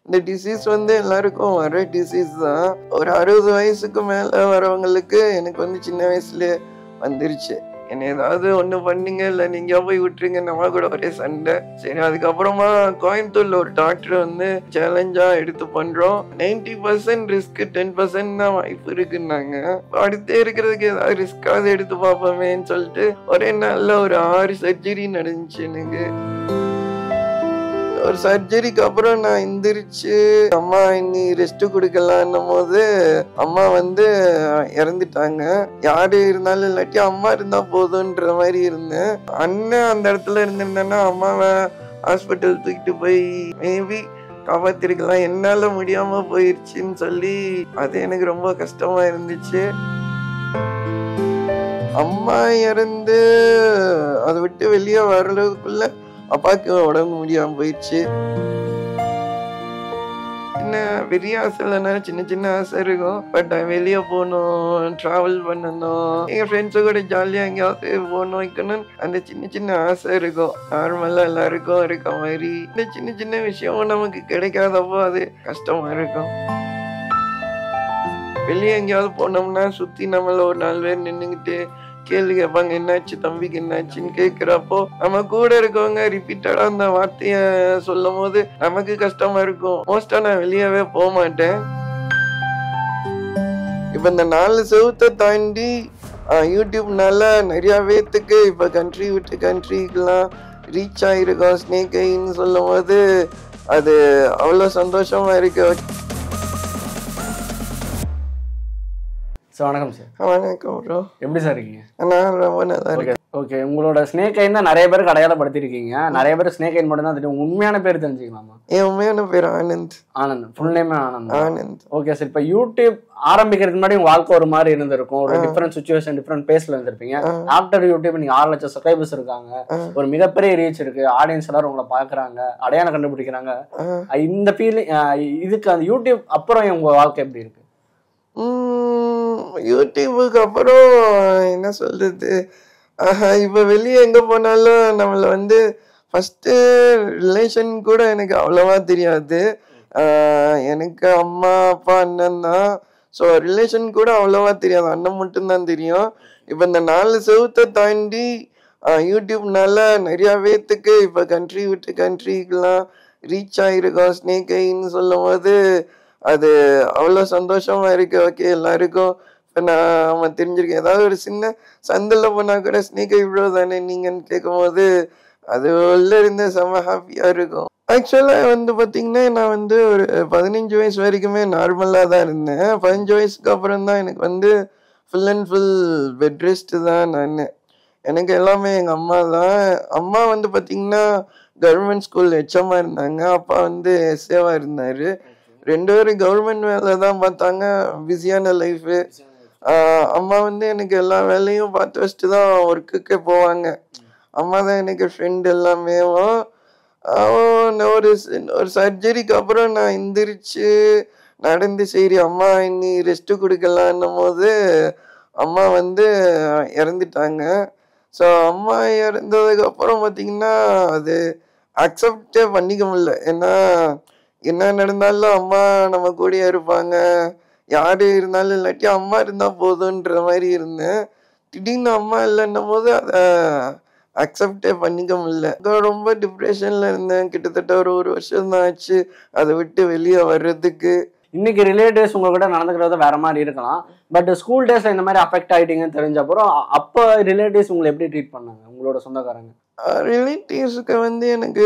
இந்த டிசீஸ் வந்து எல்லாருக்கும் வர டிசீஸ் தான். ஒரு 60 வயசுக்கு மேல வரவங்களுக்கு எனக்கு வந்து சின்ன வயசுல வந்துருச்சு. என்ன ஏதாவது ஒண்ணு பண்ணுங்க, இல்ல நீங்க போய் விட்டுருங்க, நம்ம கூட ஒரே சண்டை. சரி, அதுக்கப்புறமா கோயம்புத்தூர்ல ஒரு டாக்டர் வந்து சேலஞ்சா எடுத்து பண்றோம். 90% ரிஸ்க், 10% தான் வாய்ப்பு இருக்குன்னாங்க. அடுத்தே இருக்கிறதுக்கு ஏதாவது ரிஸ்காவது எடுத்து பார்ப்போமேன்னு சொல்லிட்டு ஒரே நாள்ல ஒரு 6 சர்ஜரி நடந்துச்சு எனக்கு. ஒரு சர்ஜரிக்கு அப்புறம் நான் எந்திரிச்சு அம்மா இனி ரெஸ்ட் கொடுக்கலான்னும் போது அம்மா வந்து இறந்துட்டாங்க. யாரு இருந்தாலும் இல்லாட்டி அம்மா இருந்தா போதுன்ற மாதிரி இருந்தேன். அண்ணன் அந்த இடத்துல இருந்திருந்தேன்னா அம்மாவை ஹாஸ்பிட்டல் தூக்கிட்டு போய் மேபி காப்பாத்திருக்கலாம். என்னால முடியாம போயிருச்சுன்னு சொல்லி அது எனக்கு ரொம்ப கஷ்டமா இருந்துச்சு. அம்மா இறந்து அதை விட்டு வெளியே வர்றதுக்குள்ள அப்பாவுக்கு உடம்பு முடியாம போயிடுச்சு. சின்ன பெரிய ஆசை இல்லைன்னா சின்ன சின்ன ஆசை இருக்கும். பட் வெளியே போகணும், டிராவல் பண்ணணும், எங்க ஃப்ரெண்ட்ஸு கூட ஜாலியா எங்கேயாவது போகணும் வைக்கணும், அந்த சின்ன சின்ன ஆசை இருக்கும். நார்மலா எல்லாருக்கும் இருக்க மாதிரி இந்த சின்ன சின்ன விஷயம் நமக்கு கிடைக்காதப்போ அது கஷ்டமா இருக்கும். வெளியே எங்கேயாவது போனோம்னா சுத்தி நம்மள ஒரு 4 பேர் நின்றுகிட்டு கேள்வி கேட்பாங்க, என்னாச்சு தம்பிக்கு என்னாச்சுன்னு கேட்கிறப்போ நம்ம கூட இருக்கவங்க ரிப்பீட்டடா அந்த வார்த்தைய சொல்லும் போது நமக்கு கஷ்டமா இருக்கும். மோஸ்டா நான் வெளியவே போக மாட்டேன். இப்ப இந்த 4 செவத்தை தாண்டி யூடியூப்னால நிறைய பேத்துக்கு இப்ப கண்ட்ரி விட்டு கண்ட்ரிக்கெல்லாம் ரீச் ஆயிருக்கோம். ஸ்னேக் ஐன்னு சொல்லும் போது அது அவ்வளவு சந்தோஷமா இருக்கு. வணக்கம் சார். வணக்கம் ப்ரோ. எப்படி சார் இருக்கீங்க? நான் ரொம்ப நல்லா இருக்கேன். ஓகே, உங்களோட ஸ்னேக் ஐன் தான் நிறைய பேருக்கு அடையாளப்படுத்திருக்கீங்க. நிறைய பேர் ஸ்னேக் ஐன் மட்டும் தான் தெரியும். உண்மையான பேர் தெரிஞ்சுக்கலாமா? என் உண்மையான பேர் ஆனந்த். ஆனந்த், ஃபுல் நேமே ஆனந்த். ஆனந்த். ஓகே சார், இப்போ யூடியூப் ஆரம்பிக்கிறதுக்கு முன்னாடி உங்க வாழ்க்கை ஒரு மாதிரி இருந்திருக்கும். ஒரு டிஃபரெண்ட் சுச்சுவேஷன், டிஃபரெண்ட் பேஸ்ல இருந்திருப்பீங்க. ஆஃப்டர் யூடியூப் நீங்க 6 லட்சம் சப்ஸ்கிரைபர்ஸ் இருக்காங்க, ஒரு மிகப்பெரிய ரீச் இருக்கு, ஆடியன்ஸ் எல்லாரும் உங்களை பாக்குறாங்க, அடையாளம் கண்டுபிடிக்கிறாங்க. இந்த ஃபீலிங், இதுக்கு அந்த யூடியூப் அப்புறம் உங்க வாழ்க்கை எப்படி இருக்கு? யூடியூபுக்கு அப்புறம் என்ன சொல்றது, இப்ப வெளியே எங்க போனாலும் நம்மள வந்து ஃபர்ஸ்ட் ரிலேஷன் கூட எனக்கு அவ்வளவா தெரியாது. எனக்கு அம்மா அப்பா அண்ணன் தான். ஸோ ரிலேஷன் கூட அவ்வளவா தெரியாது, அண்ணன் மட்டும்தான் தெரியும். இப்ப இந்த 4 செவத்தை தாண்டி யூடியூப்னால நிறைய பேத்துக்கு இப்ப கண்ட்ரி விட்டு கண்ட்ரிக்கெல்லாம் ரீச் ஆயிருக்கோம். ஸ்னேக் ஐன்னு சொல்லும் போது அது அவ்வளோ சந்தோஷமா இருக்கு. ஓகே, எல்லாருக்கும் இப்போ நான் தெரிஞ்சிருக்கேன். ஏதாவது ஒரு சின்ன சந்தில் போனால் கூட ஸ்னேக் ஐ இவ்வளோ தானே நீங்கன்னு கேட்கும் போது அது உள்ள இருந்து செம்ம ஹாப்பியாக இருக்கும். ஆக்சுவலாக வந்து பார்த்தீங்கன்னா நான் வந்து ஒரு 15 வயசு வரைக்குமே நார்மலாக தான் இருந்தேன். 15 வயசுக்கு அப்புறம் தான் எனக்கு வந்து full and full bed rest தான். எனக்கு எல்லாமே எங்கள் அம்மா தான். அம்மா வந்து பார்த்தீங்கன்னா கவர்மெண்ட் ஸ்கூல் ஹெச்எம்மாக இருந்தாங்க, அப்பா வந்து எஸ்ஏவாக இருந்தார். 2 பேரும் கவர்மெண்ட் வேலை தான் பார்த்தாங்க. பிஸியான லைஃபு. அம்மா வந்து எனக்கு எல்லா வேலையும் பார்த்து வச்சுட்டு தான் ஒர்க்குக்கே போவாங்க. அம்மா தான் எனக்கு ஃப்ரெண்ட் எல்லாமே. ஒரு சர்ஜரிக்கு அப்புறம் நான் எந்திரிச்சு நடந்து சரி அம்மா இனி ரெஸ்ட் கொடுக்கலான்னும் போது அம்மா வந்து இறந்துட்டாங்க. ஸோ அம்மா இறந்ததுக்கு அப்புறம் பார்த்தீங்கன்னா அது அக்செப்டே பண்ணிக்க முடியல. ஏன்னா என்ன நடந்தாலும் அம்மா நம்ம கூடயே இருப்பாங்க, யாரு இருந்தாலும் இல்லாட்டி அம்மா இருந்தா போதுன்ற மாதிரி இருந்தேன். திடீர்னு அம்மா இல்லைன்னும் போது அதை அக்செப்டே பண்ணிக்க முடியல. ரொம்ப டிப்ரெஷன்ல இருந்தேன். கிட்டத்தட்ட ஒரு வருஷம் தான் ஆச்சு அதை விட்டு வெளியே வர்றதுக்கு. இன்னைக்கு ரிலேட்டிவ்ஸ் உங்க கூட நடந்துக்கிறது வேற மாதிரி இருக்கலாம். பட் ஸ்கூல் டேஸ்ல இந்த மாதிரி அஃபெக்ட் ஆயிட்டீங்கன்னு தெரிஞ்ச அப்புறம் அப்போ ரிலேட்டிவ்ஸ் உங்களை எப்படி ட்ரீட் பண்ணாங்க, உங்களோட சொந்தக்காரங்க? ரிலேட்டிவ்ஸுக்கு வந்து எனக்கு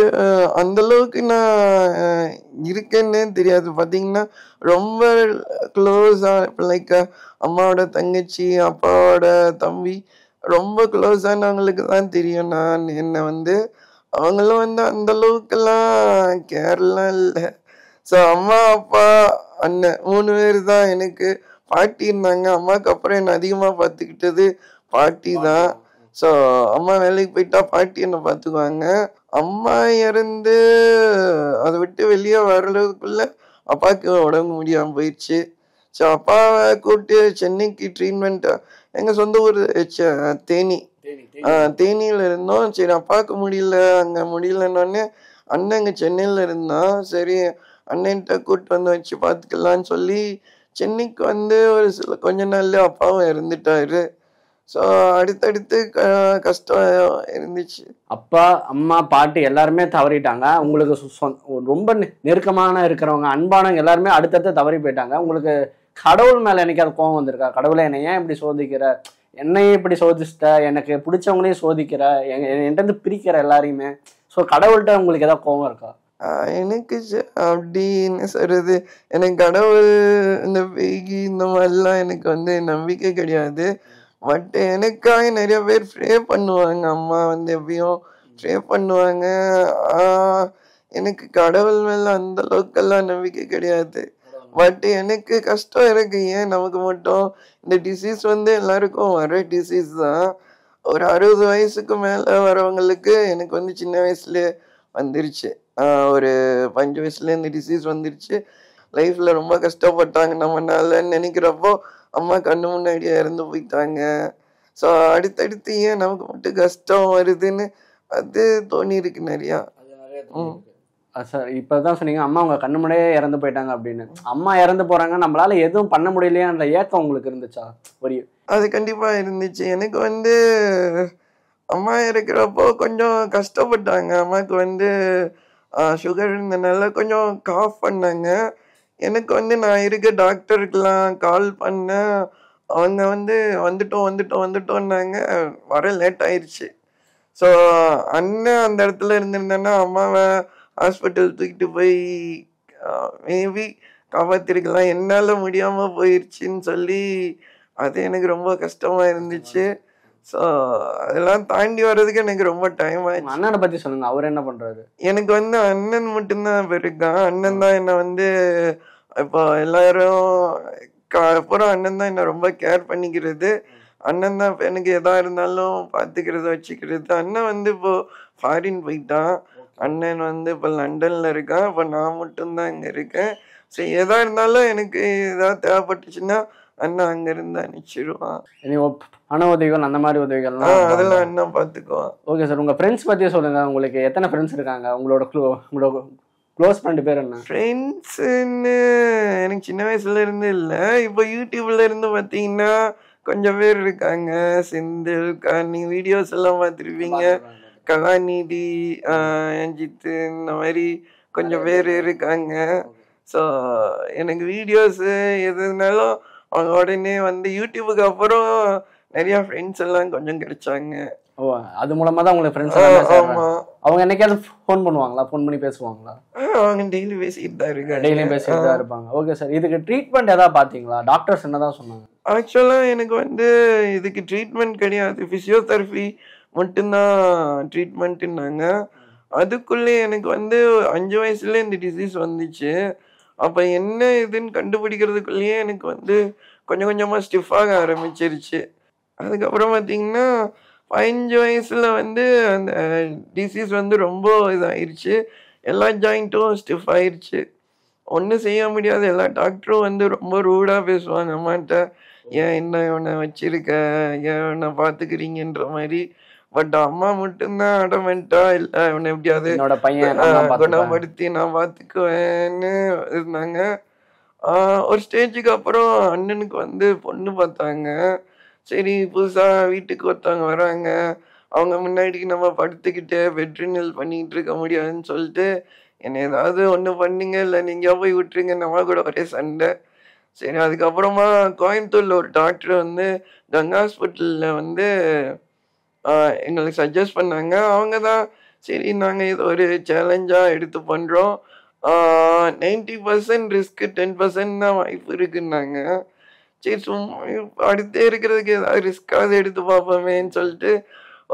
அந்த அளவுக்கு நான் இருக்கேன்னே தெரியாது. பார்த்தீங்கன்னா ரொம்ப க்ளோஸாக லைக் அம்மாவோட தங்கச்சி, அப்பாவோட தம்பி, ரொம்ப க்ளோஸானவங்களுக்கு தான் தெரியும். நான் என்னை வந்து அவங்களும் வந்து அந்த அளவுக்குலாம் கேர்லாம் இல்லை. ஸோ அம்மா அப்பா அண்ணன் 3 பேர் தான். எனக்கு பாட்டி இருந்தாங்க. அம்மாவுக்கு அப்புறம் என்னை அதிகமாக பார்த்துக்கிட்டது பாட்டி தான். ஸோ அம்மா வேலைக்கு போயிட்டா பாட்டி என்னை பார்த்துக்குவாங்க. அம்மா இறந்து அதை விட்டு வெளியே வர்றதுக்குள்ள அப்பாவுக்கு உடம்பு முடியாமல் போயிடுச்சு. ஸோ அப்பாவை கூப்பிட்டு சென்னைக்கு ட்ரீட்மெண்ட், எங்கள் சொந்த ஊர் தேனி, தேனியில் இருந்தோம். சரி அப்பாவுக்கு முடியல, அங்கே முடியலன்னொடனே அண்ணன் இங்கே சென்னையில் இருந்தான். சரி அண்ணன்ட்ட கூட்டு வந்து வச்சு பார்த்துக்கலான்னு சொல்லி சென்னைக்கு வந்து ஒரு கொஞ்ச நாள்ல அப்பாவும் இறந்துட்டாரு. ஸோ அடுத்தடுத்து கஷ்டம் இருந்துச்சு. அப்பா, அம்மா, பாட்டி எல்லாருமே தவறிட்டாங்க. உங்களுக்கு ரொம்ப நெருக்கமான இருக்கிறவங்க, அன்பானவங்க எல்லாருமே அடுத்தடுத்து தவறி போயிட்டாங்க. உங்களுக்கு கடவுள் மேல என்னைக்காவது கோவம் வந்திருக்கா? கடவுளை என்னை ஏன் இப்படி சோதிக்கிற, என்னையும் இப்படி சோதிச்சிட்ட, எனக்கு பிடிச்சவங்களையும் சோதிக்கிற, என்கிட்ட பிரிக்கிற எல்லாரையுமே. ஸோ கடவுள்கிட்ட உங்களுக்கு ஏதாவது கோவம் இருக்கா? எனக்கு அப்படி என்ன சொல்றது, எனக்கு கடவுள் இந்த பேகி இந்த மாதிரிலாம் எனக்கு வந்து நம்பிக்கை கிடையாது. பட் எனக்காக நிறைய பேர் ப்ரே பண்ணுவாங்க. அம்மா வந்து எப்பயும் ப்ரே பண்ணுவாங்க. எனக்கு கடவுள் மேல அந்த அளவுக்கெல்லாம் நம்பிக்கை கிடையாது. பட் எனக்கு கஷ்டம் இருக்கு. ஏன் நமக்கு மட்டும் இந்த டிசீஸ் வந்து எல்லாருக்கும் வர டிசீஸ் தான். ஒரு 60 வயசுக்கு மேல வரவங்களுக்கு எனக்கு வந்து சின்ன வயசுல வந்துருச்சு. ஒரு 5 வயசுல இந்த டிசீஸ் வந்துருச்சு. லைஃப்ல ரொம்ப கஷ்டப்பட்டாங்க நம்மனாலன்னு நினைக்கிறப்போ அம்மா கண்ணு முன்னாடியே இறந்து போயிட்டாங்க. ஸோ அடுத்தடுத்து ஏன் நமக்கு மட்டும் கஷ்டம் வருதுன்னு அது தோணி இருக்கு நிறையா. சார் இப்பதான் சொன்னீங்க அம்மா உங்க கண்ணு முன்னாடியே இறந்து போயிட்டாங்க அப்படின்னு. அம்மா இறந்து போறாங்க, நம்மளால எதுவும் பண்ண முடியலையான்ற ஏக்கம் உங்களுக்கு இருந்துச்சா? ஒரு அது கண்டிப்பா இருந்துச்சு. எனக்கு வந்து அம்மா இருக்கிறப்போ கொஞ்சம் கஷ்டப்பட்டாங்க. அம்மாவுக்கு வந்து சுகர் இருந்தனால கொஞ்சம் காஃப் பண்ணாங்க. எனக்கு வந்து நான் இருக்க டாக்டருக்கெல்லாம் கால் பண்ணேன். அவங்க வந்து வந்துட்டோம்னாங்க. வர லேட் ஆயிடுச்சு. ஸோ அண்ணன் அந்த இடத்துல இருந்திருந்தேன்னா அம்மாவை ஹாஸ்பிட்டல் தூக்கிட்டு போய் மேபி காப்பாற்றிருக்கலாம். என்னால் முடியாமல் போயிடுச்சின்னு சொல்லி அது எனக்கு ரொம்ப கஷ்டமாக இருந்துச்சு. ஸோ அதெல்லாம் தாண்டி வர்றதுக்கு எனக்கு ரொம்ப டைம் ஆயிடுச்சு. அண்ணனை பற்றி சொல்லுங்க, அவர் என்ன பண்ணுறாரு? எனக்கு வந்து அண்ணன் மட்டும்தான் இருக்கான். அண்ணன் தான் என்னை வந்து இப்போ எல்லாரும் அப்புறம் அண்ணன் தான் என்னை ரொம்ப கேர் பண்ணிக்கிறது. அண்ணன் தான் இப்போ எனக்கு எதா இருந்தாலும் பார்த்துக்கிறது வச்சுக்கிறது. அண்ணன் வந்து இப்போ ஃபாரின் போயிட்டான். அண்ணன் வந்து இப்போ லண்டனில் இருக்கான். இப்போ நான் மட்டும்தான் இங்கே இருக்கேன். சரி எதா இருந்தாலும் எனக்கு ஏதாவது தேவைப்பட்டுச்சுன்னா அண்ணன் அங்கிருந்து அனுப்பிச்சிடுவான். பண உதவிகள் அந்த மாதிரி உதவிகள்லாம் அதெல்லாம் அண்ணன் பார்த்துக்குவான். ஓகே சார், உங்க ஃப்ரெண்ட்ஸ் பத்தி சொல்லுங்க. உங்களுக்கு எத்தனை ஃப்ரெண்ட்ஸ் இருக்காங்க? உங்களோட க்ளோஸ் ஃப்ரெண்ட் பேர் என்ன? ஃப்ரெண்ட்ஸுன்னு எனக்கு சின்ன வயசுல இருந்து இல்லை. இப்போ யூடியூப்ல இருந்து பார்த்தீங்கன்னா கொஞ்சம் பேர் இருக்காங்க. செந்தில், கனி வீடியோஸ் எல்லாம் பார்த்துருப்பீங்க. கலாநிதி, அஞ்சித்து இந்த மாதிரி கொஞ்சம் பேர் இருக்காங்க. ஸோ எனக்கு வீடியோஸு எதுனாலும் அவங்க உடனே வந்து யூடியூபுக்கு அப்புறம் நிறைய ஃப்ரெண்ட்ஸ் எல்லாம் கொஞ்சம் கிடைச்சாங்க. ஓ, அது மூலமா தான் உங்களுக்கு ஃப்ரெண்ட்ஸ்? ஆமா. அவங்க என்னைக்காவது ஃபோன் பண்ணுவாங்களா? ஃபோன் பண்ணி பேசுவாங்களா? அவங்க டெய்லி பேசிட்டு தான் இருக்காங்க. டெய்லியும் பேசிட்டு தான் இருப்பாங்க. ஓகே சார், இதுக்கு ட்ரீட்மெண்ட் ஏதாவது பார்த்தீங்களா? டாக்டர்ஸ் என்னதான் சொன்னாங்க? ஆக்சுவலாக எனக்கு வந்து இதுக்கு ட்ரீட்மெண்ட் கிடையாது. ஃபிசியோதெரபி மட்டும்தான் ட்ரீட்மெண்ட்டுன்னாங்க. அதுக்குள்ளே எனக்கு வந்து 5 வயசுல இந்த டிசீஸ் வந்துச்சு. அப்போ என்ன இதுன்னு கண்டுபிடிக்கிறதுக்குள்ளேயே எனக்கு வந்து கொஞ்சம் கொஞ்சமாக ஸ்டிஃபாக ஆரம்பிச்சிருச்சு. அதுக்கப்புறம் பார்த்தீங்கன்னா 15 வயசில் வந்து அந்த டிசீஸ் வந்து ரொம்ப இதாகிருச்சு. எல்லா ஜாயிண்ட்டும் ஸ்டிஃப் ஆயிடுச்சு. ஒன்றும் செய்ய முடியாது. எல்லா டாக்டரும் வந்து ரொம்ப ரூடாக பேசுவாங்க அம்மாட்ட. ஏன் என்ன இவனை வச்சிருக்க, ஏன் இவனை பார்த்துக்கிறீங்கன்ற மாதிரி. பட் அம்மா மட்டும்தான் அடமெண்டா இல்லை இவனை எப்படியாவது குணப்படுத்தி நான் பார்த்துக்குவேன்னு இருந்தாங்க. ஒரு ஸ்டேஜுக்கு அப்புறம் அண்ணனுக்கு வந்து பொண்ணு பார்த்தாங்க. சரி புதுசாக வீட்டுக்கு ஒருத்தவங்க வராங்க, அவங்க முன்னாடி நம்ம படுத்துக்கிட்டு பெட்ரினல் பண்ணிக்கிட்டு இருக்க முடியாதுன்னு சொல்லிட்டு என்னை ஏதாவது ஒன்று பண்ணுங்க, இல்லை நீங்கள் போய் விட்டுருங்க, நம்ம கூட ஒரே சண்டை. சரி அதுக்கப்புறமா கோயம்புத்தூரில் ஒரு டாக்டர் வந்து கங்கா ஹாஸ்பிட்டலில் வந்து எங்களுக்கு சஜஸ்ட் பண்ணாங்க. அவங்க தான் சரி நாங்கள் இது ஒரு சேலஞ்சாக எடுத்து பண்ணுறோம், 90% ரிஸ்க்கு 10% தான் வாய்ப்பு இருக்குன்னாங்க. சரி சும்மா அடுத்தே இருக்கிறதுக்கு ஏதாவது ரிஸ்க்காவது எடுத்து பார்ப்போமேன்னு சொல்லிட்டு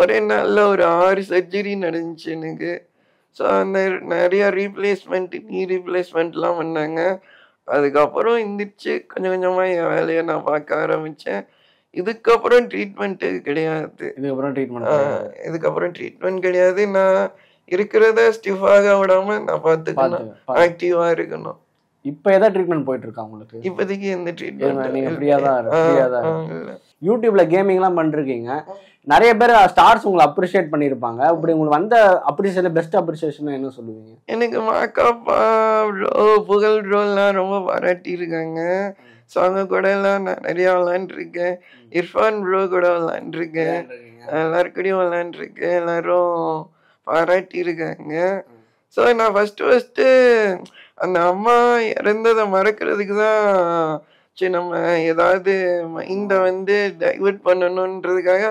ஒரே நாளில் ஒரு 6 சர்ஜரி நடந்துச்சு எனக்கு. ஸோ அந்த நிறையா ரீப்ளேஸ்மெண்ட், நீ ரீப்ளேஸ்மெண்ட்லாம் பண்ணாங்க. அதுக்கப்புறம் எந்திரிச்சு கொஞ்சம் கொஞ்சமாக என் வேலையை நான் பார்க்க ஆரம்பித்தேன். இதுக்கப்புறம் ட்ரீட்மெண்ட்டு கிடையாது. இதுக்கப்புறம் ட்ரீட்மெண்ட் கிடையாது. நான் இருக்கிறத ஸ்டிஃபாக விடாம நான் பார்த்துக்கணும், ஆக்டிவா இருக்கணும். இப்போ எதாவது ட்ரீட்மெண்ட் போயிட்டு இருக்கா உங்களுக்கு? இப்போதைக்கு எந்த ட்ரீட்மெண்ட் நீங்க ஃப்ரீயா தான் யூடியூப்ல கேமிங்லாம் பண்ணிருக்கீங்க, நிறைய பேர் ஸ்டார்ஸ் உங்களை அப்ரிஷியேட் பண்ணியிருப்பாங்க. அப்படி உங்களுக்கு வந்த அப்ரிஷியேஷன், பெஸ்ட் அப்ரிஷியேஷன் என்ன சொல்லுவீங்க? எனக்கு மாக்காப்பா ப்ரோ, புகழ் ப்ரோலாம் ரொம்ப பாராட்டியிருக்காங்க. ஸோ அவங்க கூட எல்லாம் நான் நிறையா விளாண்டுருக்கேன். இர்ஃபான் ப்ரோ கூட விளாண்டுருக்கேன், எல்லாருக்கூடயும் விளாண்டுருக்கேன். எல்லாரும் பாராட்டியிருக்காங்க. ஸோ நான் ஃபஸ்ட்டு அந்த அம்மா இறந்ததை மறக்கிறதுக்கு தான் சரி நம்ம ஏதாவது மைண்டை வந்து டைவர்ட் பண்ணணுன்றதுக்காக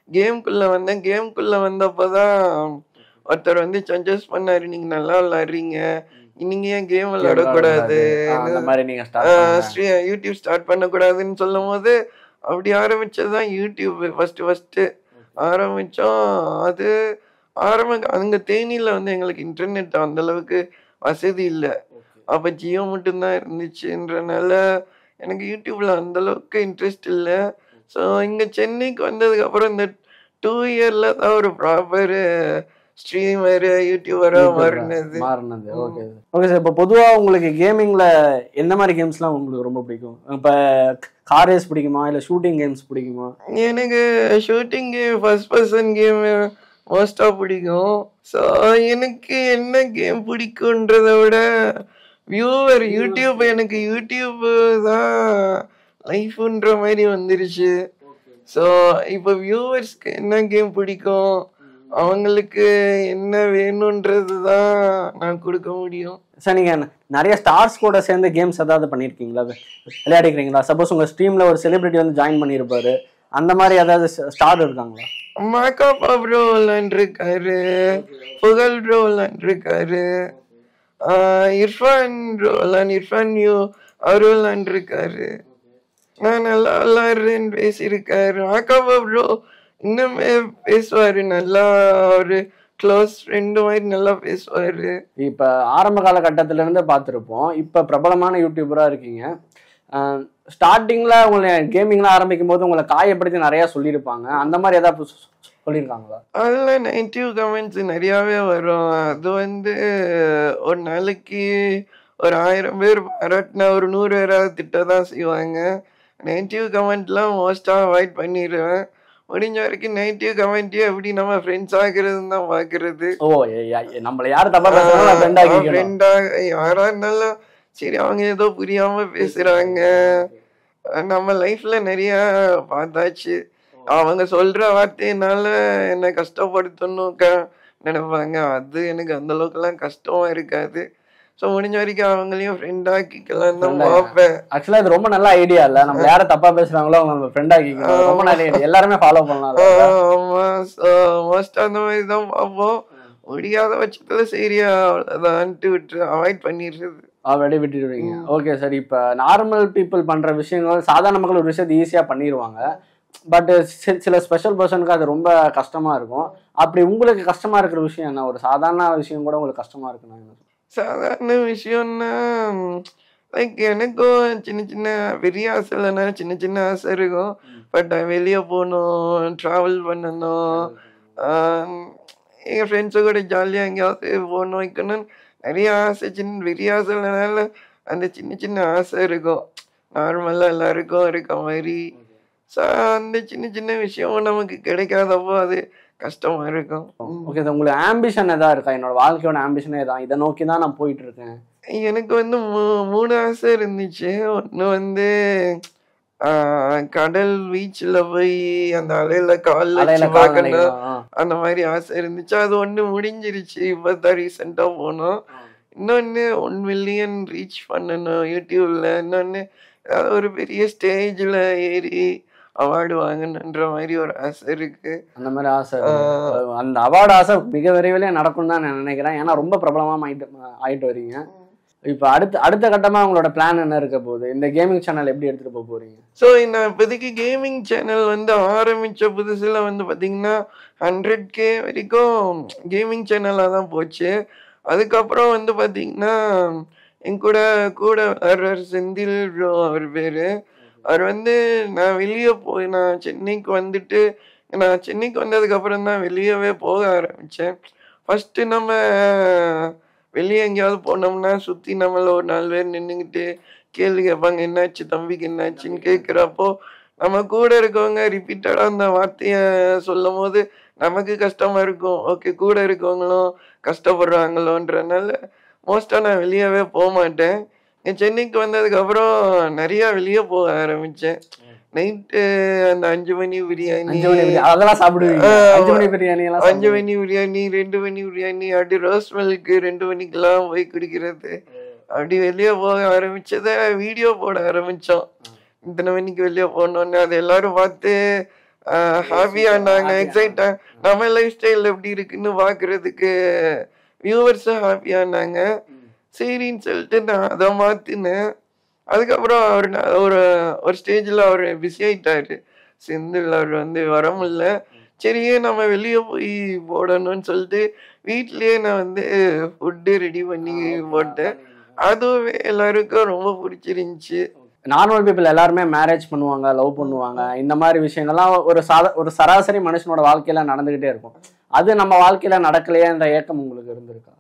கேம்குள்ளே வந்தேன். கேம்குள்ளே வந்தப்போ தான் ஒருத்தர் வந்து சஜஸ்ட் பண்ணாரு, நீங்கள் நல்லா விளாட்றீங்க, நீங்க ஏன் கேம் விளையாடக்கூடாது, யூடியூப் ஸ்டார்ட் பண்ணக்கூடாதுன்னு சொல்லும் போது அப்படி ஆரம்பிச்சதுதான் யூடியூப். ஃபர்ஸ்ட் ஆரம்பிச்சோம். அது அங்க தேனியில வந்து எங்களுக்கு இன்டர்நெட் அந்த அளவுக்கு வசதி இல்லை. அப்ப ஜியோ மட்டும்தான் இருந்துச்சுன்றனால எனக்கு யூடியூப்ல அந்த அளவுக்கு இன்ட்ரெஸ்ட் இல்லை. ஸோ இங்க சென்னைக்கு வந்ததுக்கு அப்புறம் இந்த 2 இயர்ல தான் ஒரு ப்ராப்பர் ஸ்ட்ரீமர் யூடியூபரா மாறினது. Okay sir. இப்போ பொதுவா உங்களுக்கு கேமிங்ல எந்த மாதிரி கேம்ஸ்லாம் உங்களுக்கு ரொம்ப பிடிக்கும்? இப்போ கார் ரேஸ் பிடிக்குமா, இல்லை ஷூட்டிங் கேம்ஸ் பிடிக்குமா? எனக்கு shooting game, first person game மோஸ்டா பிடிக்கும். ஸோ எனக்கு என்ன கேம் பிடிக்குன்றத விட வியூவர் யூடியூப், எனக்கு யூடியூப் தான் லைஃப்ன்ற மாதிரி வந்துருச்சு. ஸோ இப்போ வியூவர்ஸ்க்கு என்ன கேம் பிடிக்கும், அவங்களுக்கு என்ன வேணும்ன்றது தான் நான் கொடுக்க முடியும். சார் நீங்க நிறைய ஸ்டார்ஸ் கூட சேர்ந்து கேம்ஸ் ஏதாவது பண்ணியிருக்கீங்களா, விளையாடிக்கிறீங்களா? சப்போஸ் உங்க ஸ்ட்ரீம்ல ஒரு செலிபிரிட்டி வந்து ஜாயின் பண்ணியிருப்பாரு, அந்த மாதிரி ஏதாவது ஸ்டார் இருக்காங்களா? மாக்காப்பா ப்ரோ விளாண்டுருக்காரு, புகழ் ப்ரோ விளாண்டுருக்காரு, இர்ஃபான் ப்ரோ இர்ஃபான் யூ அவரு விளாண்டுருக்காரு, நான் நல்லா விளாடுறேன்னு பேசியிருக்காரு. மாக்காப்பா ப்ரோ இன்னுமே பேசுவாரு, நல்லா ஒரு க்ளோஸ் ஃப்ரெண்டு மாதிரி நல்லா பேசுவாரு. இப்ப ஆரம்ப காலகட்டத்தில இருந்து பார்த்துருப்போம், இப்ப பிரபலமான யூடியூபரா இருக்கீங்க. ஸ்டார்டிங்ல உங்களை கேமிங்லாம் ஆரம்பிக்கும் போது உங்களை காயப்படுத்தி நிறைய சொல்லியிருப்பாங்க, அந்த மாதிரி ஏதாவது சொல்லியிருக்காங்களா? அதில் நெகட்டிவ் கமெண்ட்ஸ் நிறையாவே வரும். அது வந்து ஒரு நாளைக்கு ஒரு 1000 பேர் பாராட்டினா ஒரு 100 பேராவது திட்ட தான் செய்வாங்க. நெகட்டிவ் கமெண்ட்லாம் மோஸ்ட்டாக அவாய்ட் பண்ணிடுவேன். முடிஞ்ச வரைக்கும் நெகட்டிவ் கமெண்ட்டையும் எப்படி நம்ம ஃப்ரெண்ட்ஸ் ஆகுறதுன்னு தான் பார்க்கறது. ஓ, நம்மள யாரு தப்பா பேசுறாங்க ஃப்ரெண்டாக யாரா இருந்தாலும் சரி, அவங்க ஏதோ புரியாம பேசுறாங்க, நம்ம லைஃப்ல நிறைய பார்த்தாச்சு. அவங்க சொல்ற வார்த்தையினால என்ன கஷ்டப்படுத்தணும் நினைப்பாங்க. அது எனக்கு அந்த அளவுக்குலாம் கஷ்டமா இருக்காது. ஸோ முடிஞ்ச வரைக்கும் அவங்களையும் ஃப்ரெண்ட் ஆக்கிக்கலாம் தான் பார்ப்பேன். ஆக்சுவலா இது ரொம்ப நல்ல ஐடியா இல்ல, நம்ம யாரை தப்பா பேசுறாங்களோ அவங்க ஃப்ரெண்ட் ஆக்கிக்கலாம், ரொம்ப நல்ல ஐடியா, எல்லாருமே ஃபாலோ பண்ணலாம். ஆமா, மோஸ்ட் அந்த மாதிரி தான் பார்ப்போம். முடியாத பட்சத்துல சரியா அவ்வளோதான்ட்டு விட்டு அவாய்ட் பண்ணிடுறது, ஆல்ரெடி விட்டுடுவீங்க. Okay sir. இப்போ நார்மல் பீப்புள் பண்ற விஷயங்கள், சாதாரண மக்கள் ஒரு விஷயத்தை ஈஸியா பண்ணிடுவாங்க, பட் சில ஸ்பெஷல் பர்சனுக்கு அது ரொம்ப கஷ்டமா இருக்கும். அப்படி உங்களுக்கு கஷ்டமா இருக்கிற விஷயம் என்ன? ஒரு சாதாரண விஷயம் கூட உங்களுக்கு கஷ்டமா இருக்குன்னா? சாதாரண விஷயம்னா லைக் எனக்கும் சின்ன சின்ன பெரிய ஆசை இல்லைன்னா சின்ன சின்ன ஆசை இருக்கும். பட் வெளியே போகணும், ட்ராவல் பண்ணணும், எங்கள் ஃப்ரெண்ட்ஸு கூட ஜாலியாக எங்கேயாவது போகணும் வைக்கணும்னு நிறைய ஆசை. பெரிய ஆசை இல்லைனால அந்த சின்ன சின்ன ஆசை இருக்கும், நார்மலாக எல்லாருக்கும் இருக்க மாதிரி. ஸோ அந்த சின்ன சின்ன விஷயம் நமக்கு கிடைக்காதப்போ அது கஷ்டமா இருக்கும். Okay sir. உங்களுக்கு ஆம்பிஷன் எதாவது இருக்கா? என்னோட வாழ்க்கையோட ஆம்பிஷனே தான், இதை நோக்கி தான் நான் போயிட்டு இருக்கேன். எனக்கு வந்து 3 ஆசை இருந்துச்சு. ஒன்று வந்து கடல் பீச்சில் போய் அந்த அலையில காலில் பார்க்கணும், அந்த மாதிரி ஆசை இருந்துச்சு. அது ஒன்று முடிஞ்சிருச்சு, இப்போ தான் ரீசெண்டாக போனோம். இன்னொன்று 1 மில்லியன் ரீச் பண்ணணும் யூடியூப்ல. இன்னொன்று ஏதாவது ஒரு பெரிய ஸ்டேஜில் ஏறி அவார்டு வாங்கணுன்ற மாதிரி ஒரு ஆசை இருக்கு. அந்த மாதிரி ஆசை, அந்த அவார்டு ஆசை மிக விரைவிலே நடக்கும் தான் நான் நினைக்கிறேன். ஏன்னா ரொம்ப பிரபலமாக ஆயிட்டு வரீங்க. இப்போ அடுத்த கட்டமா உங்களோட பிளான் என்ன இருக்க போகுது? இந்த கேமிங் சேனல் எப்படி எடுத்துட்டு போக போறீங்க? ஸோ நான் இப்போதைக்கு கேமிங் சேனல் வந்து ஆரம்பிச்ச புதுசுல வந்து பார்த்தீங்கன்னா 100K வரைக்கும் கேமிங் சேனலாக தான் போச்சு. அதுக்கப்புறம் வந்து பார்த்தீங்கன்னா என் கூட விளையாடுற செந்தில் ப்ரோ அவர் பேர். அவர் வந்து நான் வெளியே போய் நான் சென்னைக்கு வந்ததுக்கப்புறம் தான் வெளியவே போக ஆரம்பித்தேன். ஃபஸ்ட்டு நம்ம வெளியே எங்கேயாவது போனோம்னா சுற்றி நம்மள ஒரு 4 பேர் நின்றுக்கிட்டு கேள்வி கேட்பாங்க, என்னாச்சு தம்பிக்கு என்னாச்சுன்னு கேட்குறப்போ நம்ம கூட இருக்கவங்க ரிப்பீட்டடா அந்த வார்த்தைய சொல்லும் போது நமக்கு கஷ்டமா இருக்கும். ஓகே, கூட இருக்கவங்களும் கஷ்டப்படுறாங்களோன்றனால மோஸ்டா நான் வெளியவே போக மாட்டேன். சென்னைக்கு வந்ததுக்கு அப்புறம் நிறைய வெளிய போக ஆரம்பிச்சேன். நைட்டு அந்த 5 மணி பிரியாணி, அதெல்லாம் சாப்பிடுவீங்க? 5 மணி பிரியாணி எல்லாம் 5 மணி பிரியாணி, 2 மணி பிரியாணி, அப்படி ரோஸ் மில்க்கு 2 மணிக்கெல்லாம் போய் குடிக்கிறது. அப்படி வெளியே போக ஆரம்பிச்சத வீடியோ போட ஆரம்பிச்சோம். இத்தனை மணிக்கு வெளியே போனோன்னு அது எல்லாரும் பார்த்து ஹாப்பியானாங்க, எக்ஸைட்டா நம்ம லைஃப் ஸ்டைல் எப்படி இருக்குன்னு பாக்குறதுக்கு வியூவர்ஸும் ஹாப்பியானாங்க. சரின்னு சொல்லிட்டு நான் அதை மாத்தினேன். அதுக்கப்புறம் அவர் ஒரு ஸ்டேஜ்ல அவர் பிஸி ஆயிட்டாரு. செந்தில் அவர் வர முடியல. சரியே நம்ம வெளியே போய் போடணும்னு சொல்லிட்டு வீட்லயே நான் ஃபுட்டு ரெடி பண்ணி போட்டேன். அதுவே எல்லாருக்கும் ரொம்ப பிடிச்சிருந்துச்சு. நார்மல் பீப்புள் எல்லாருமே மேரேஜ் பண்ணுவாங்க, லவ் பண்ணுவாங்க, இந்த மாதிரி விஷயங்கள்லாம் ஒரு சராசரி மனுஷனோட வாழ்க்கையில நடந்துகிட்டே இருக்கும். அது நம்ம வாழ்க்கையில நடக்கலையேன்ற ஏக்கம் உங்களுக்கு இருந்திருக்கா?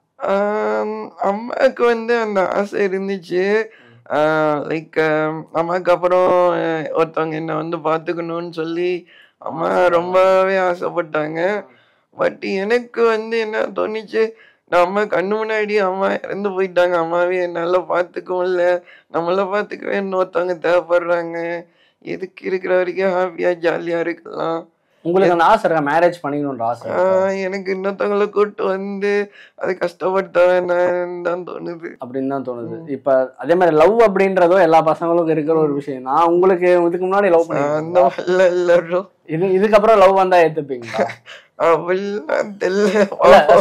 அம்மாவுக்கு அந்த ஆசை இருந்துச்சு. லைக் அம்மாவுக்கு அப்புறம் ஒருத்தவங்க என்ன பார்த்துக்கணும்னு சொல்லி அம்மா ரொம்பவே ஆசைப்பட்டாங்க. பட் எனக்கு என்ன தோணுச்சு, நம்ம கண்ணு முன்னாடி அம்மா இறந்து போயிட்டாங்க. அம்மாவே என்னால பார்த்துக்கவும் இல்லை, நம்மள பார்த்துக்கவே இன்னொருத்தவங்க தேவைப்படுறாங்க. எதுக்கு இருக்கிற வரைக்கும் ஹாப்பியா ஜாலியா இருக்கலாம். உங்களுக்கு அந்த ஆசை இருக்கா, மேரேஜ் பண்ணிக்கணும்ன்ற ஆசை? எனக்கு இன்னொருத்தவங்களை கூட்டு அது கஷ்டப்பட்ட வேணாம் தான் தோணுது. அப்படின்னு தான் தோணுது. இப்ப அதே மாதிரி லவ் அப்படின்றதோ எல்லா பசங்களுக்கும் இருக்கிற ஒரு விஷயம் தான். உங்களுக்கு இதுக்கு முன்னாடி லவ் பண்ணி அந்த மாதிரி எல்லாரும் இதுக்கப்புறம் லவ் வந்தா ஏத்துப்பீங்களா? தெரியல.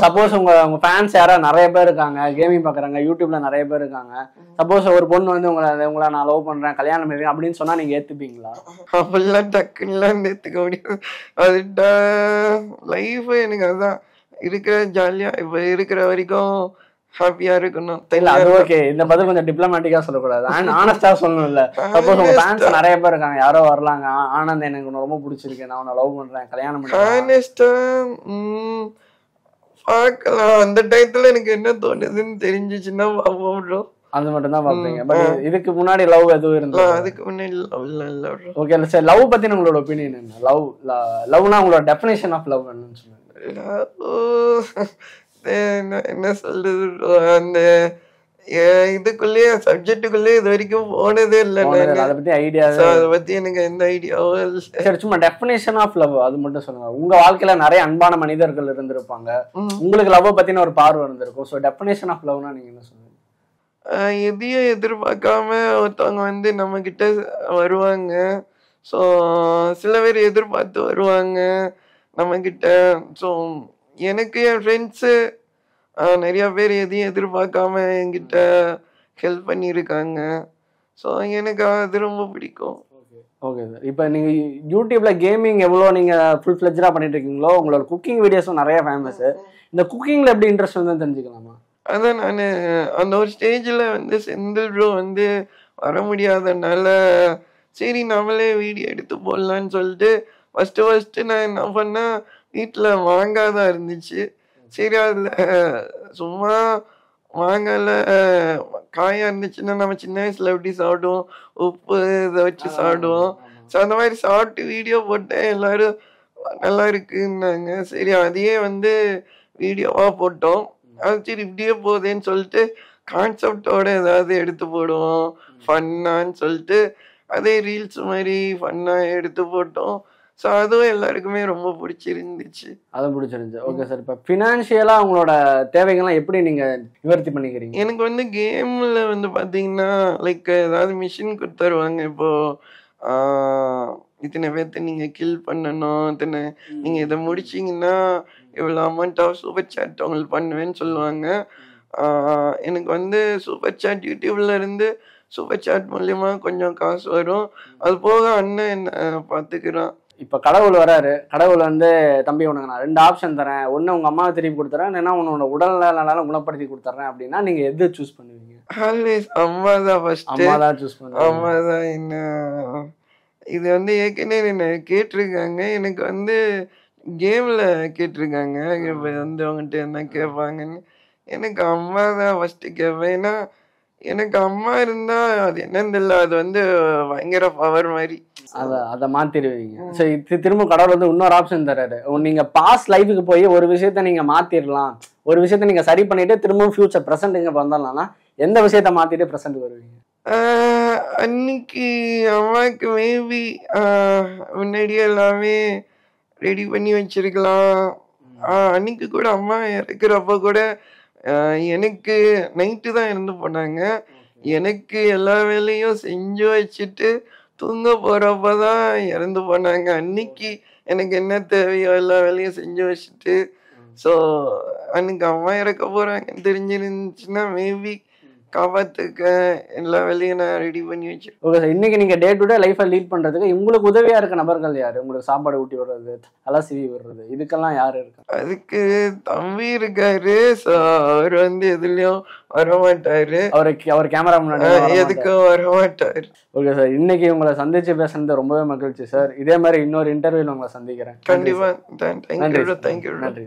சப்போஸ் உங்க ஃபேன்ஸ் யாரா நிறைய பேர் இருக்காங்க, கேமிங் பாக்குறாங்க, யூடியூப்ல நிறைய பேர் இருக்காங்க. சப்போஸ் ஒரு பொண்ணு உங்களை நான் லவ் பண்றேன், கல்யாணம் பண்ணிருக்கேன் அப்படின்னு சொன்னா நீங்க ஏத்துப்பீங்களா? அப்படிலாம் டக்குன்னுலாம் ஏத்துக்க முடியாது. அதுட்டா லைஃப் எனக்கு அதான் இருக்கிற ஜாலியா இப்ப இருக்கிற வரைக்கும் ஹாப்பியா இருக்கணும். அது ஓகே. இந்த பதில் கொஞ்சம் டிப்ளமேட்டிக்கா சொல்லக்கூடாது, ஆனஸ்டா சொல்லணும்ல. சப்போஸ் உங்க ஃபேன்ஸ் நிறைய பேர் இருக்காங்க, யாரோ வரலாங்க, ஆனந்த் எனக்கு ரொம்ப பிடிச்சிருக்கு, நான் உன்னை லவ் பண்றேன், கல்யாணம் பண்றேன். ஆனஸ்டா பார்க்கலாம். அந்த டயத்துல எனக்கு என்ன தோணுதுன்னு தெரிஞ்சிச்சுன்னா பாப்போம். அது மட்டும் தான் பாப்பீங்க. பட் இதுக்கு முன்னாடி லவ் எதுவும் இருந்தா? அதுக்கு முன்னாடி லவ் இல்ல. ஓகே, சரி. லவ் பத்தி உங்களோட ஒப்பீனியன் என்ன? லவ்னா உங்களோட டெஃபினேஷன் ஆஃப் லவ் என்னன்னு சொல்லுங்க. என்ன சொல்றது, அந்த இதுக்குள்ளேயே சப்ஜெக்டுக்குள்ளேயே இது வரைக்கும் போனதே இல்லை. அதை பத்தி ஐடியா, அதை பத்தி எனக்கு எந்த ஐடியாவும் இல்லை. சரி, சும்மா டெஃபினேஷன் ஆஃப் லவ் அது மட்டும் சொல்லுங்க. உங்க வாழ்க்கையில நிறைய அன்பான மனிதர்கள் இருந்திருப்பாங்க, உங்களுக்கு லவ் பத்தின ஒரு பார்வை இருந்திருக்கும். ஸோ டெஃபினேஷன் ஆஃப் லவ்னா நீங்க என்ன சொல்லுங்க? எதையும் எதிர்பார்க்காம ஒருத்தவங்க நம்ம கிட்ட வருவாங்க. ஸோ சில பேர் எதிர்பார்த்து வருவாங்க நம்ம கிட்ட. ஸோ எனக்கு என் ஃப்ரெண்ட்ஸு நிறைய பேர் எதையும் எதிர்பார்க்காம என்கிட்ட ஹெல்ப் பண்ணியிருக்காங்க. ஸோ எனக்கு அது ரொம்ப பிடிக்கும். Okay sir. இப்போ நீங்கள் யூடியூப்ல கேமிங் எவ்வளோ நீங்கள் ஃபுல் ஃப்ளெஜ்டாக பண்ணிட்டு இருக்கீங்களோ, உங்களோட குக்கிங் வீடியோஸும் நிறைய ஃபேமஸ். இந்த குக்கிங்கில் எப்படி இன்ட்ரெஸ்ட் வந்து தெரிஞ்சுக்கலாமா? அதான் நான் அந்த ஒரு ஸ்டேஜில் செந்தில் ப்ரோ வர முடியாதனால சரி நம்மளே வீடியோ எடுத்து போடலான்னு சொல்லிட்டு ஃபஸ்ட்டு நான் என்ன பண்ணேன், வீட்டில் மாங்காய் தான் இருந்துச்சு. சரி அதில் சும்மா மாங்காயில் காயாக இருந்துச்சுன்னா நம்ம சின்ன வயசில் எப்படி சாப்பிடுவோம், உப்பு இதை வச்சு சாப்பிடுவோம். ஸோ அந்த மாதிரி சாப்பிட்டு வீடியோ போட்டேன். எல்லோரும் நல்லா இருக்குன்னாங்க. சரி அதையே வீடியோவாக போட்டோம். அது சரி இப்படியே போதேன்னு சொல்லிட்டு கான்செப்டோட ஏதாவது எடுத்து போடுவோம் ஃபன்னான்னு சொல்லிட்டு அதே ரீல்ஸ் மாதிரி ஃபன்னாக எடுத்து போட்டோம். ஸோ அதுவும் எல்லாருக்குமே ரொம்ப பிடிச்சிருந்துச்சு. அதுவும் பிடிச்சிருந்துச்சு. Okay sir. இப்போ ஃபினான்ஷியலாக உங்களோட தேவைகள்லாம் எப்படி நீங்கள் நிவர்த்தி பண்ணிக்கிறீங்க? எனக்கு கேமில் பார்த்தீங்கன்னா லைக் ஏதாவது மிஷின் கொடுத்துருவாங்க. இப்போது இத்தனை பேர்த்த நீங்கள் கில் பண்ணணும், இத்தனை நீங்கள் இதை முடிச்சிங்கன்னா இவ்வளோ அமௌண்ட் ஆஃப் சூப்பர் சாட் உங்களுக்கு பண்ணுவேன்னு சொல்லுவாங்க. எனக்கு சூப்பர் சாட் யூடியூப்ல இருந்து சூப்பர் சாட் மூலியமா கொஞ்சம் காசு வரும். அது போக அண்ணன் என்ன பார்த்துக்கிறான். இப்போ கடவுள் வராரு, கடவுள் தம்பி உனக்கு நான் 2 ஆப்ஷன் தரேன், ஒன்று உங்கள் அம்மாவை திருப்பி கொடுத்துறேன், இல்லைன்னா உன்னோட உடல்நலம் குணப்படுத்தி கொடுத்துட்றேன் அப்படின்னா நீங்கள் எது சூஸ் பண்ணுவீங்க? ஆல்வேஸ் அம்மா தான் ஃபர்ஸ்ட். அம்மா தான் சூஸ் பண்ணுவேன். அம்மா தான். என்ன இது ஏற்கனவே என்ன கேட்டிருக்காங்க, எனக்கு கேமில் கேட்டிருக்காங்க. இப்போ அவங்ககிட்ட என்ன கேட்பாங்கன்னு எனக்கு அம்மா தான் ஃபஸ்ட்டு கேட்பேன். ஏன்னா எனக்கு அம்மா இருந்தால் அது என்னன்னு தெரியல, அது பயங்கர பவர் மாதிரி. அதை மாத்திடுவீங்க. சரி, திரும்ப கடவுள் வந்து இன்னொரு ஆப்ஷன் தராரு. நீங்க பாஸ்ட் லைஃபுக்கு போய் ஒரு விஷயத்த நீங்க மாத்திரலாம், ஒரு விஷயத்த நீங்க சரி பண்ணிட்டு திரும்பவும் ஃபியூச்சர் ப்ரெசென்ட் இங்க வந்தாலாம்னா எந்த விஷயத்த மாத்திட்டு ப்ரெசென்ட் வருவீங்க? அன்னைக்கு அம்மாவுக்கு மேபி முன்னாடியே எல்லாமே ரெடி பண்ணி வச்சிருக்கலாம். அன்னைக்கு கூட அம்மா இறக்குறப்ப கூட எனக்கு நைட்டு தான் இறந்து போனாங்க. எனக்கு எல்லா வேலையும் செஞ்சு வச்சுட்டு தூங்க போறப்பதான் இறந்து போனாங்க. அன்னைக்கு எனக்கு என்ன தேவையோ எல்லா வேலையும் செஞ்சு வச்சுட்டு, ஸோ அன்னைக்கு அம்மா இறக்க போறாங்கன்னு தெரிஞ்சிருந்துச்சுன்னா மேபி காப்பாத்துக்க எல்லா வேலையும் நான் ரெடி பண்ணி வச்சிருக்கேன். ஓகே சார், இன்னைக்கு நீங்க டே டு டே லைஃபை லீட் பண்றதுக்கு உங்களுக்கு உதவியா இருக்க நபர்கள் யாரு? உங்களுக்கு சாப்பாடு ஊட்டி விடுறது, தலை சீவி விடுறது, இதுக்கெல்லாம் யாரு இருக்கா? அதுக்கு தம்பி இருக்காரு. ஸோ அவர் வந்து எதுலயும் வரமாட்டாரு. அவர் கேமரா முன்னாடி எதுக்கும் வரமாட்டாரு. ஓகே சார், இன்னைக்கு உங்களை சந்திச்சு பேசுறது ரொம்பவே மகிழ்ச்சி சார். இதே மாதிரி இன்னொரு இன்டர்வியூல உங்களை சந்திக்கிறேன். கண்டிப்பா. தேங்க்யூ. நன்றி.